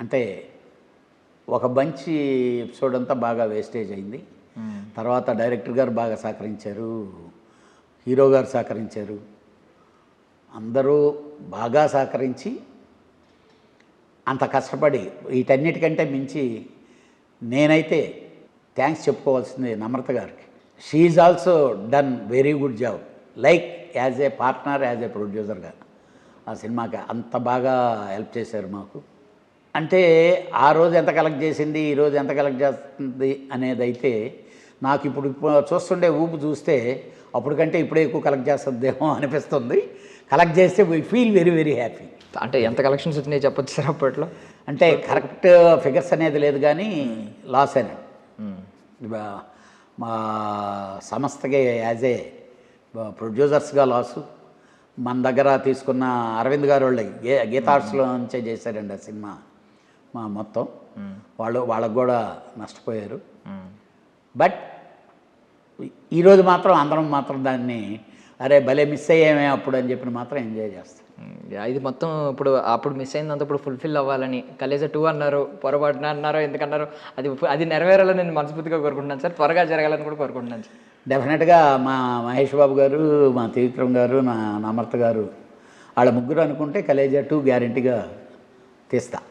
అంటే ఒక మంచి ఎపిసోడ్ అంతా బాగా వేస్టేజ్ అయింది. తర్వాత డైరెక్టర్ గారు బాగా సహకరించారు, హీరో గారు సహకరించారు, అందరూ బాగా సహకరించి అంత కష్టపడి వీటన్నిటికంటే మించి నేనైతే థ్యాంక్స్ చెప్పుకోవాల్సింది నమ్రత గారికి. She is also done very good job, like as a partner, as a ప్రొడ్యూసర్గా ఆ సినిమాకి అంత బాగా హెల్ప్ చేశారు మాకు. అంటే ఆ రోజు ఎంత కలెక్ట్ చేసింది, ఈరోజు ఎంత కలెక్ట్ చేస్తుంది అనేది అయితే నాకు ఇప్పుడు చూస్తుండే ఊపు చూస్తే అప్పటికంటే ఇప్పుడే ఎక్కువ కలెక్ట్ చేస్తుందేమో అనిపిస్తుంది. కలెక్ట్ చేస్తే we feel very very happy. అంటే ఎంత కలెక్షన్స్ వచ్చినాయి చెప్పొచ్చు సార్ అప్పట్లో? అంటే కరెక్ట్ ఫిగర్స్ అనేది లేదు కానీ లాస్ అయినా మా సంస్థకి యాజ్ ఏ ప్రొడ్యూసర్స్గా లాసు. మన దగ్గర తీసుకున్న అరవింద్ గారు వాళ్ళు గీతార్ట్స్లో నుంచే చేశారండి ఆ సినిమా మా మొత్తం. వాళ్ళకు కూడా నష్టపోయారు. బట్ ఈరోజు మాత్రం అందరం మాత్రం దాన్ని అరే భలే మిస్ అయ్యామే అప్పుడు అని చెప్పి మాత్రం ఎంజాయ్ చేస్తాం. ఇది మొత్తం ఇప్పుడు అప్పుడు మిస్ అయిందంతా ఇప్పుడు ఫుల్ఫిల్ అవ్వాలని కలేజా 2 అన్నారు, పొరపాటున అన్నారో ఎందుకన్నారో అది నెరవేరాలని నేను మనస్ఫూర్తిగా కోరుకుంటున్నాను సార్. త్వరగా జరగాలని కూడా కోరుకుంటున్నాను సార్. డెఫినెట్గా మా మహేష్ బాబు గారు, మా త్రివిక్రమ్ గారు, నా నమ్రత గారు వాళ్ళ ముగ్గురు అనుకుంటే కలేజా 2 గ్యారెంటీగా తీస్తా.